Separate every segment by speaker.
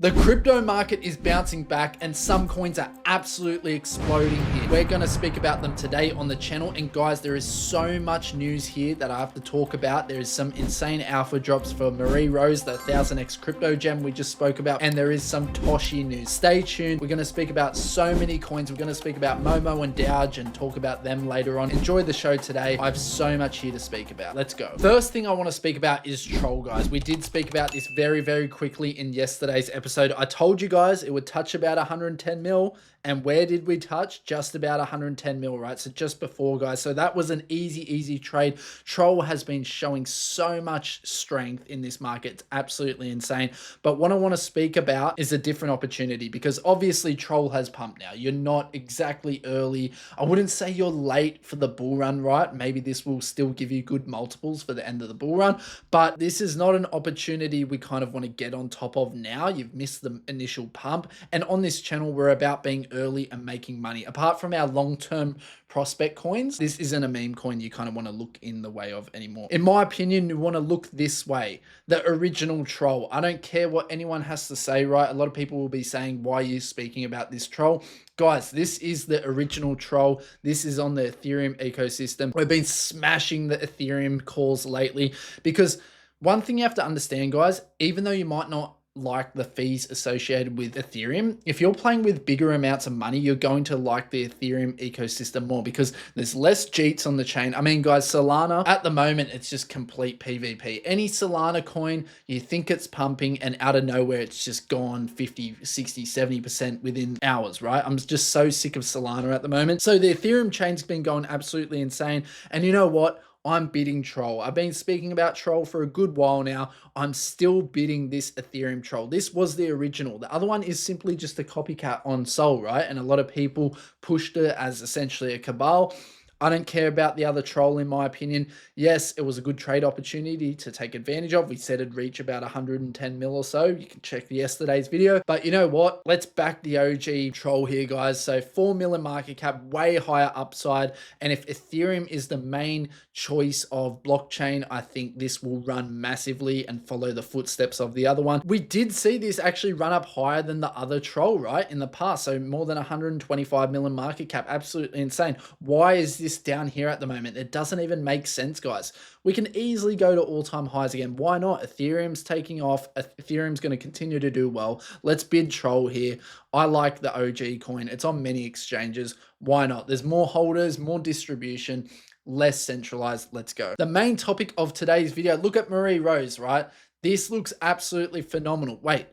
Speaker 1: The crypto market is bouncing back and some coins are absolutely exploding here. We're going to speak about them today on the channel. And guys, there is so much news here that I have to talk about. There is some insane alpha drops for Marie Rose, the 1000x crypto gem we just spoke about. And there is some Toshi news. Stay tuned. We're going to speak about so many coins. We're going to speak about Momo and Doge and talk about them later on. Enjoy the show today. I have so much here to speak about. Let's go. First thing I want to speak about is Troll, guys. We did speak about this very quickly in yesterday's episode. I told you guys it would touch about 110 mil, and where did we touch? Just about 110 mil, right? So just before, guys. So that was an easy trade. Troll has been showing so much strength in this market. It's absolutely insane. But what I want to speak about is a different opportunity, because obviously Troll has pumped now. You're not exactly early. I wouldn't say you're late for the bull run, right? Maybe this will still give you good multiples for the end of the bull run, but this is not an opportunity we kind of want to get on top of now. You've missed the initial pump, and on this channel we're about being early and making money. Apart from our long-term prospect coins, this isn't a meme coin you kind of want to look in the way of anymore. In my opinion, you want to look this way: the original Troll. I don't care what anyone has to say, right? A lot of people will be saying, why are you speaking about this Troll? Guys, this is the original Troll. This is on the Ethereum ecosystem. We've been smashing the Ethereum calls lately, because one thing you have to understand, guys, even though you might not like the fees associated with Ethereum, if you're playing with bigger amounts of money, you're going to like the Ethereum ecosystem more, because there's less cheats on the chain. I mean, guys, Solana at the moment, it's just complete PvP. Any Solana coin, you think it's pumping, and out of nowhere, it's just gone 50, 60, 70% within hours, right? I'm just so sick of Solana at the moment. So the Ethereum chain's been going absolutely insane. And you know what? I'm bidding Troll. I've been speaking about Troll for a good while now. I'm still bidding this Ethereum Troll. This was the original. The other one is simply just a copycat on Sol, right? And a lot of people pushed it as essentially a cabal. I don't care about the other Troll, in my opinion. Yes, it was a good trade opportunity to take advantage of. We said it'd reach about 110 mil or so. You can check yesterday's video. But you know what? Let's back the OG Troll here, guys. So 4 mil in market cap, way higher upside. And if Ethereum is the main choice of blockchain, I think this will run massively and follow the footsteps of the other one. We did see this actually run up higher than the other Troll, right, in the past. So more than 125 mil in market cap. Absolutely insane. Why is this down here at the moment? It doesn't even make sense, guys. We can easily go to all-time highs again. Why not? Ethereum's taking off. Ethereum's going to continue to do well. Let's bid Troll here. I like the OG coin. It's on many exchanges. Why not? There's more holders, more distribution, less centralized. Let's go. The main topic of today's video, look at Marie Rose, right? This looks absolutely phenomenal. Wait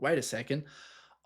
Speaker 1: a second.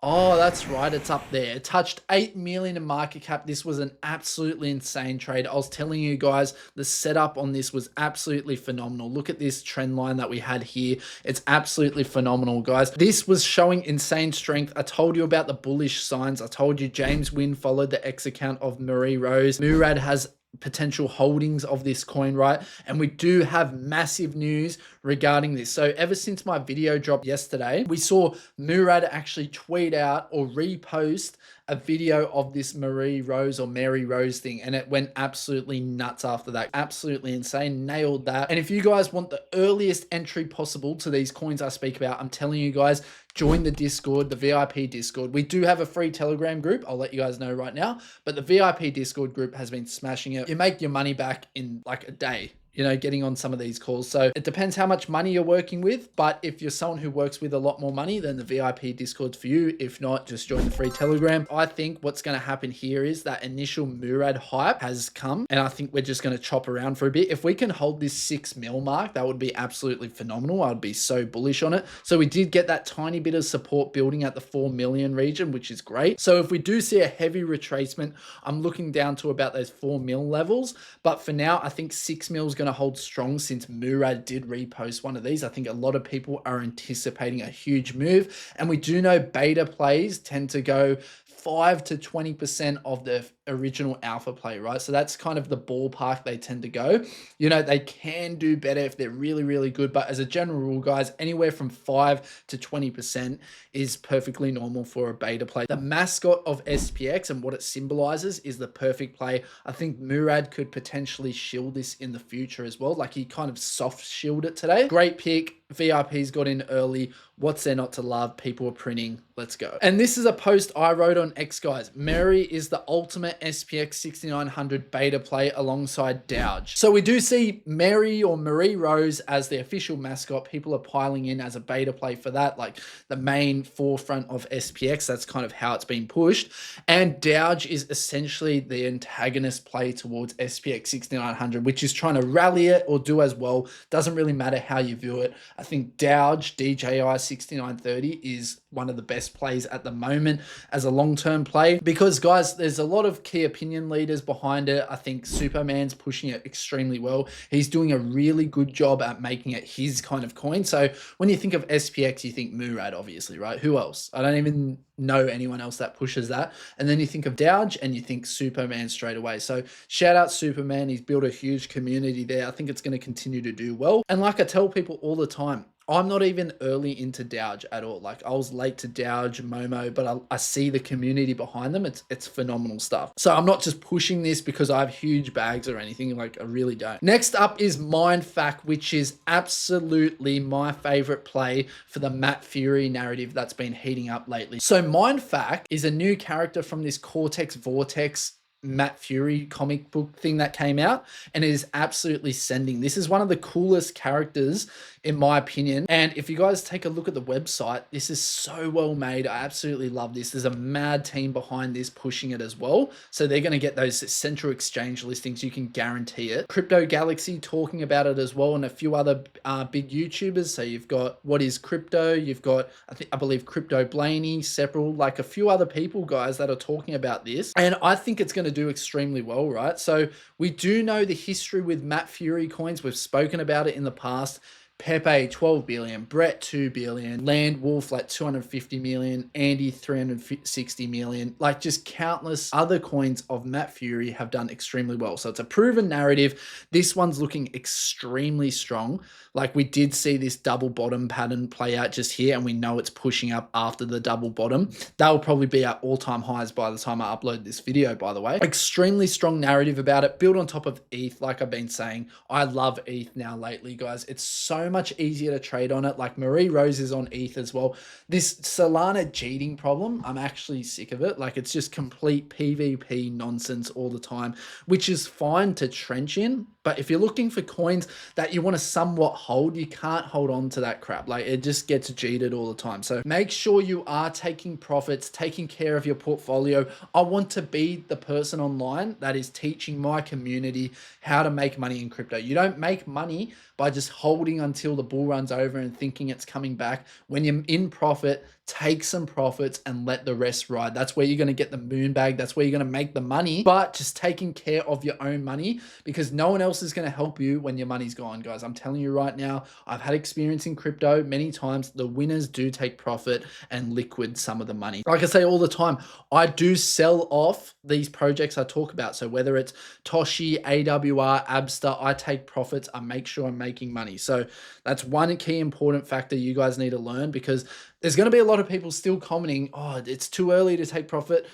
Speaker 1: Oh, that's right. It's up there. It touched 8 million in market cap. This was an absolutely insane trade. I was telling you guys, the setup on this was absolutely phenomenal. Look at this trend line that we had here. It's absolutely phenomenal, guys. This was showing insane strength. I told you about the bullish signs. I told you James Wynn followed the X account of Marie Rose. Murad has potential holdings of this coin, right? And we do have massive news regarding this. So ever since my video dropped yesterday, we saw Murad actually tweet out or repost a video of this Marie Rose or Mary Rose thing, and it went absolutely nuts after that. Absolutely insane. Nailed that. And if you guys want the earliest entry possible to these coins I speak about, I'm telling you guys, join the Discord, the VIP Discord. We do have a free Telegram group. I'll let you guys know right now, but the VIP Discord group has been smashing it. You make your money back in like a day, you know, getting on some of these calls. So it depends how much money you're working with, but if you're someone who works with a lot more money, then the VIP Discord's for you. If not, just join the free Telegram. I think what's going to happen here is that initial Murad hype has come, and I think we're just going to chop around for a bit. If we can hold this 6 mil mark, that would be absolutely phenomenal. I would be so bullish on it. So we did get that tiny bit of support building at the 4 million region, which is great. So if we do see a heavy retracement, I'm looking down to about those 4 mil levels. But for now, I think 6 mil is going to hold strong, since Murad did repost one of these. I think a lot of people are anticipating a huge move, and we do know beta plays tend to go 5 to 20% of the original alpha play, right? So that's kind of the ballpark they tend to go. You know, they can do better if they're really good, but as a general rule, guys, anywhere from 5 to 20% is perfectly normal for a beta play. The mascot of SPX and what it symbolizes is the perfect play. I think Murad could potentially shield this in the future as well. Like, he kind of soft shielded it today. Great pick. VIPs got in early. What's there not to love? People are printing. Let's go. And this is a post I wrote on X, guys. Mary is the ultimate SPX 6900 beta play alongside Douge. So we do see Mary or Marie Rose as the official mascot. People are piling in as a beta play for that, like the main forefront of SPX. That's kind of how it's been pushed. And Douge is essentially the antagonist play towards SPX 6900, which is trying to rally it or do as well. Doesn't really matter how you view it. I think Douge, DJI 6930 is one of the best plays at the moment as a long-term play, because guys, there's a lot of key opinion leaders behind it. I think Superman's pushing it extremely well. He's doing a really good job at making it his kind of coin. So when you think of SPX, you think Murad, obviously, right? Who else? I don't even know anyone else that pushes that. And then you think of Douge and you think Superman straight away. So shout out Superman. He's built a huge community there. I think it's going to continue to do well. And like I tell people all the time, I'm not even early into Douge at all. Like I was late to Douge, Momo, but I see the community behind them. It's phenomenal stuff. So I'm not just pushing this because I have huge bags or anything. Like I really don't. Next up is Mindfact, which is absolutely my favorite play for the Matt Fury narrative that's been heating up lately. So Mindfact is a new character from this Cortex Vortex Matt Fury comic book thing that came out, and it is absolutely sending. This is one of the coolest characters in my opinion. And if you guys take a look at the website, this is so well made. I absolutely love this. There's a mad team behind this pushing it as well. So they're going to get those central exchange listings. You can guarantee it. Crypto Galaxy talking about it as well, and a few other big YouTubers. So you've got What Is Crypto? You've got, I believe Crypto Blaney, several, like a few other people, guys, that are talking about this. And I think it's going to do extremely well, right? So we do know the history with Matt Fury coins. We've spoken about it in the past. Pepe 12 billion, Brett 2 billion, Land Wolf like 250 million, Andy 360 million, like just countless other coins of Matt Fury have done extremely well. So it's a proven narrative. This one's looking extremely strong. Like we did see this double bottom pattern play out just here, and we know it's pushing up after the double bottom. That will probably be at all-time highs by the time I upload this video, by the way. Extremely strong narrative about it, built on top of ETH. Like I've been saying, I love ETH now lately, guys. It's so much easier to trade on it. Like Marie Rose is on ETH as well. This Solana cheating problem, I'm actually sick of it. Like it's just complete PvP nonsense all the time, which is fine to trench in. But if you're looking for coins that you want to somewhat hold, you can't hold on to that crap. Like it just gets cheated all the time. So make sure you are taking profits, taking care of your portfolio. I want to be the person online that is teaching my community how to make money in crypto. You don't make money by just holding until the bull runs over and thinking it's coming back. When you're in profit, take some profits and let the rest ride. That's where you're going to get the moon bag. That's where you're going to make the money, but just taking care of your own money, because no one else is going to help you when your money's gone, guys. I'm telling you right now, I've had experience in crypto many times. The winners do take profit and liquid some of the money. Like I say all the time, I do sell off these projects I talk about. So whether it's Toshi, AWR, Abster, I take profits. I make sure I'm making money. So that's one key important factor you guys need to learn, because there's going to be a lot of people still commenting, oh, it's too early to take profit.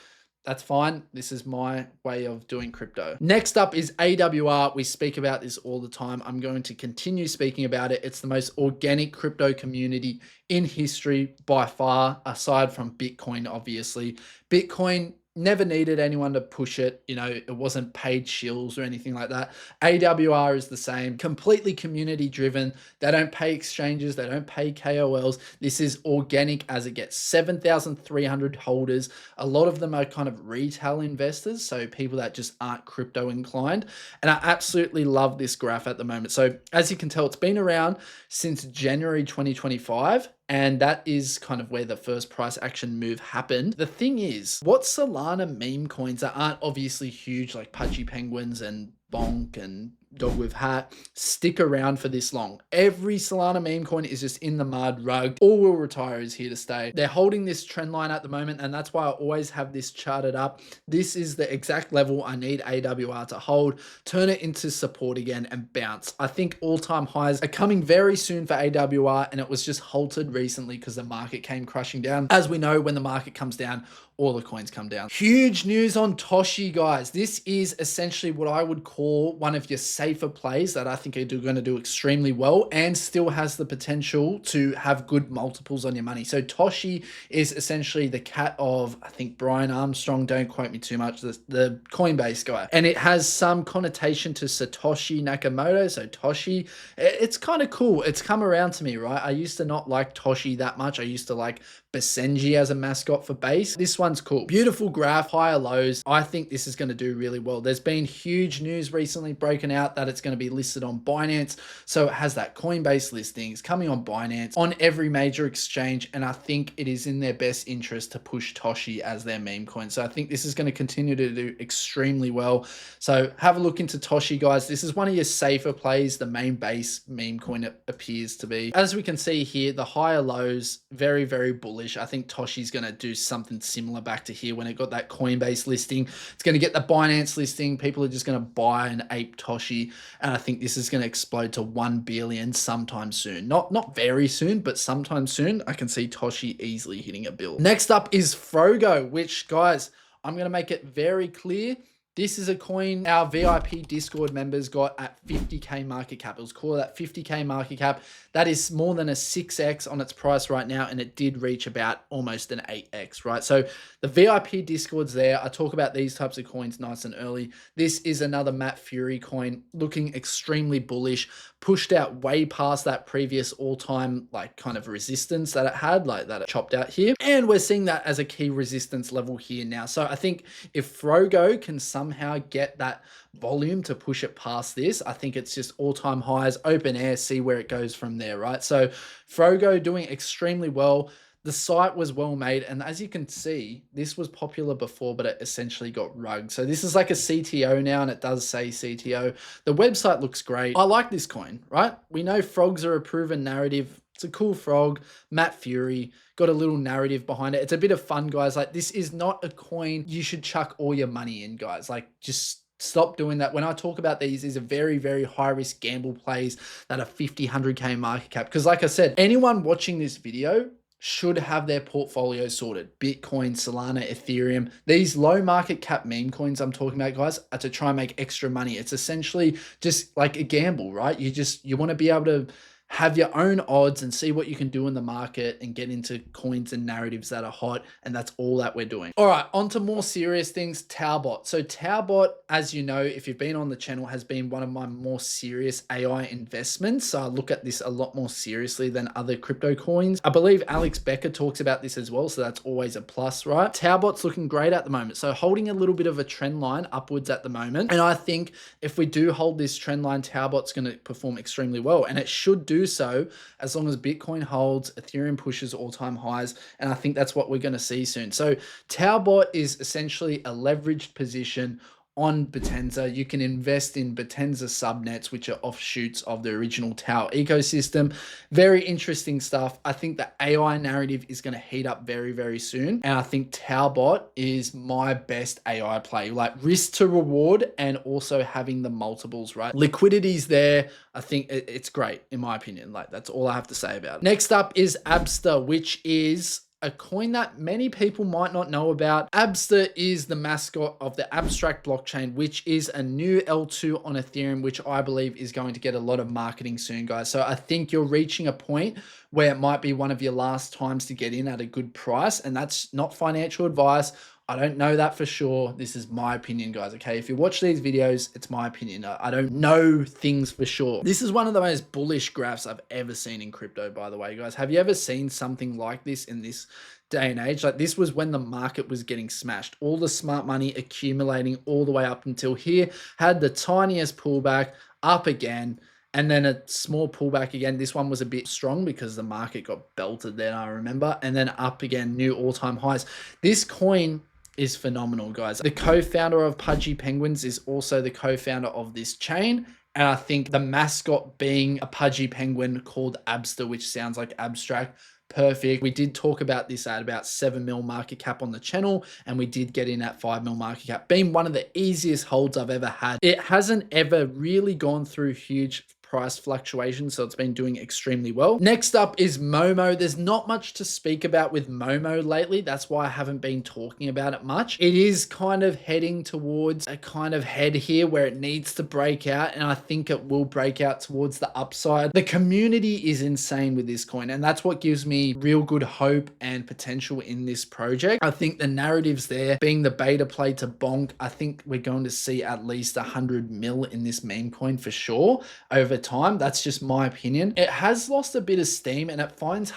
Speaker 1: That's fine. This is my way of doing crypto. Next up is AWR. We speak about this all the time. I'm going to continue speaking about it. It's the most organic crypto community in history by far, aside from Bitcoin, obviously. Bitcoin never needed anyone to push it. You know, it wasn't paid shills or anything like that. AWR is the same, completely community driven. They don't pay exchanges. They don't pay KOLs. This is organic as it gets. 7,300 holders. A lot of them are kind of retail investors, so people that just aren't crypto inclined. And I absolutely love this graph at the moment. So as you can tell, it's been around since January 2025. And that is kind of where the first price action move happened. The thing is, what Solana meme coins that aren't obviously huge, like Pudgy Penguins and Bonk and Dog with Hat, stick around for this long? Every Solana meme coin is just in the mud, rug. All will retire is here to stay. They're holding this trend line at the moment, and that's why I always have this charted up. This is the exact level I need AWR to hold, turn it into support again and bounce. I think all-time highs are coming very soon for AWR, and it was just halted recently because the market came crushing down. As we know, when the market comes down, all the coins come down. Huge news on Toshi, guys. This is essentially what I would call one of your safer plays that I think are going to do extremely well and still has the potential to have good multiples on your money. So Toshi is essentially the cat of, I think, Brian Armstrong, don't quote me too much, the Coinbase guy. And it has some connotation to Satoshi Nakamoto, so Toshi. It's kind of cool. It's come around to me, right? I used to not like Toshi that much. I used to like Basenji as a mascot for base. This one's cool. Beautiful graph, higher lows. I think this is going to do really well. There's been huge news recently broken out that it's going to be listed on Binance. So it has that Coinbase listings coming on Binance on every major exchange. And I think it is in their best interest to push Toshi as their meme coin. So I think this is going to continue to do extremely well. So have a look into Toshi, guys. This is one of your safer plays. The main base meme coin it appears to be. As we can see here, the higher lows, very, very bullish. I think Toshi's going to do something similar back to here when it got that Coinbase listing. It's going to get the Binance listing. People are just going to buy and ape Toshi. And I think this is going to explode to 1 billion sometime soon. Not very soon, but sometime soon. I can see Toshi easily hitting $1 billion. Next up is Frogo, which, guys, I'm going to make it very clear. This is a coin our VIP Discord members got at 50K market cap. It was called at 50K market cap. That is more than a 6x on its price right now, and it did reach about almost an 8x, right? So the VIP Discord's there. I talk about these types of coins nice and early. This is another Matt Fury coin, looking extremely bullish, pushed out way past that previous all-time like kind of resistance that it had, like that it chopped out here. And we're seeing that as a key resistance level here now. So I think if Frogo can somehow get that volume to push it past this, I think it's just all-time highs, open air, see where it goes from there, right? So Frogo doing extremely well. The site was well made, and as you can see, this was popular before, but it essentially got rugged. So this is like a CTO now, and it does say CTO. The website looks great. I like this coin, right? We know frogs are a proven narrative. It's a cool frog. Matt Fury got a little narrative behind it. It's a bit of fun, guys. Like, this is not a coin you should chuck all your money in, guys. Like, just stop doing that. When I talk about these are very, very high risk gamble plays that are 50, 100K market cap. Because like I said, anyone watching this video should have their portfolio sorted. Bitcoin, Solana, Ethereum, these low market cap meme coins I'm talking about, guys, are to try and make extra money. It's essentially just like a gamble, right? You want to be able to have your own odds and see what you can do in the market and get into coins and narratives that are hot. And that's all that we're doing. All right, on to more serious things, Taobot. So Taobot, as you know, if you've been on the channel, has been one of my more serious AI investments. So I look at this a lot more seriously than other crypto coins. I believe Alex Becker talks about this as well. So that's always a plus, right? Taobot's looking great at the moment. So holding a little bit of a trend line upwards at the moment. And I think if we do hold this trend line, Taobot's going to perform extremely well. And it should do so as long as Bitcoin holds, Ethereum pushes all-time highs, and I think that's what we're going to see soon. So Taobot is essentially a leveraged position on Potenza. You can invest in Potenza subnets, which are offshoots of the original Tau ecosystem. Very interesting stuff. I think the AI narrative is going to heat up very, very soon. And I think Taobot is my best AI play, like risk to reward and also having the multiples, right? Liquidity's there. I think it's great in my opinion. Like, that's all I have to say about it. Next up is Abster, which is a coin that many people might not know about. Abster is the mascot of the Abstract blockchain, which is a new L2 on Ethereum, which I believe is going to get a lot of marketing soon, guys. So I think you're reaching a point where it might be one of your last times to get in at a good price. And that's not financial advice. I don't know that for sure. This is my opinion, guys, okay? If you watch these videos, it's my opinion. I don't know things for sure. This is one of the most bullish graphs I've ever seen in crypto, by the way, guys. Have you ever seen something like this in this day and age? Like, this was when the market was getting smashed. All the smart money accumulating all the way up until here, had the tiniest pullback, up again, and then a small pullback again. This one was a bit strong because the market got belted then, I remember, and then up again, new all-time highs. This coin is phenomenal, guys. The co-founder of Pudgy Penguins is also the co-founder of this chain. And I think the mascot being a pudgy penguin called Abster, which sounds like abstract, perfect. We did talk about this at about 7 mil market cap on the channel, and we did get in at 5 mil market cap, being one of the easiest holds I've ever had. It hasn't ever really gone through huge price fluctuation, so it's been doing extremely well. Next up is Momo. There's not much to speak about with Momo lately. That's why I haven't been talking about it much. It is kind of heading towards a kind of head here where it needs to break out, and I think it will break out towards the upside. The community is insane with this coin, and that's what gives me real good hope and potential in this project. I think the narratives there, being the beta play to bonk, I think we're going to see at least 100 mil in this meme coin for sure over time. That's just my opinion. It has lost a bit of steam, and it finds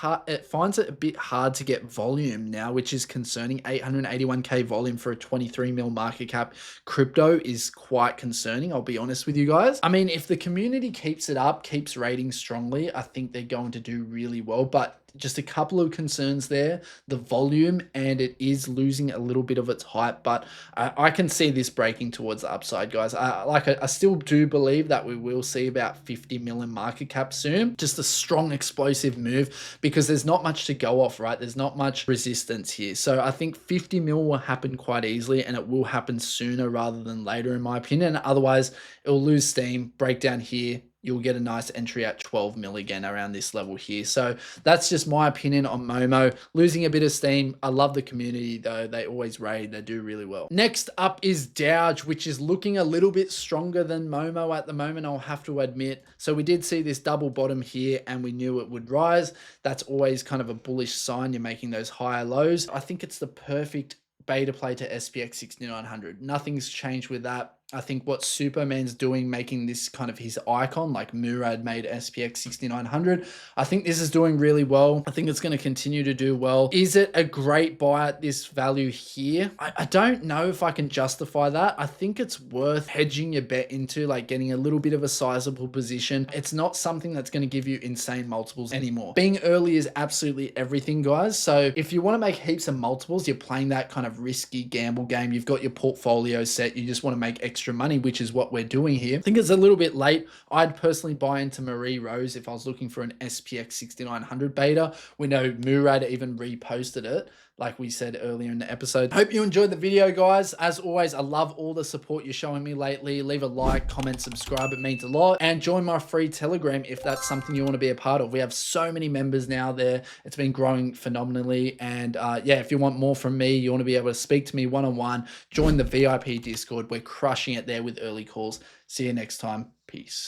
Speaker 1: it a bit hard to get volume now, which is concerning. 881k volume for a 23 mil market cap crypto is quite concerning, I'll be honest with you guys. I mean, if the community keeps it up, keeps rating strongly, I think they're going to do really well, but just a couple of concerns there, the volume, and it is losing a little bit of its hype, but I can see this breaking towards the upside, guys. I still do believe that we will see about 50 million market cap soon. Just a strong explosive move, because there's not much to go off, right? There's not much resistance here. So I think 50 mil will happen quite easily, and it will happen sooner rather than later, in my opinion. Otherwise, it'll lose steam, break down here. You'll get a nice entry at 12 mil again around this level here. So that's just my opinion on Momo. Losing a bit of steam. I love the community though. They always raid. They do really well. Next up is Douge, which is looking a little bit stronger than Momo at the moment, I'll have to admit. So we did see this double bottom here, and we knew it would rise. That's always kind of a bullish sign. You're making those higher lows. I think it's the perfect beta play to SPX 6900. Nothing's changed with that. I think what Superman's doing, making this kind of his icon, like Murad made SPX 6900, I think this is doing really well. I think it's going to continue to do well. Is it a great buy at this value here? I don't know if I can justify that. I think it's worth hedging your bet into, like getting a little bit of a sizable position. It's not something that's going to give you insane multiples anymore. Being early is absolutely everything, guys. So if you want to make heaps of multiples, you're playing that kind of risky gamble game. You've got your portfolio set. You just want to make extra money, which is what we're doing here. I think it's a little bit late. I'd personally buy into Marie Rose if I was looking for an SPX 6900 beta. We know Murad even reposted it, like we said earlier in the episode. Hope you enjoyed the video, guys. As always, I love all the support you're showing me lately. Leave a like, comment, subscribe. It means a lot. And join my free Telegram if that's something you want to be a part of. We have so many members now there. It's been growing phenomenally. And yeah, if you want more from me, you want to be able to speak to me one-on-one, join the VIP Discord. We're crushing it there with early calls. See you next time. Peace.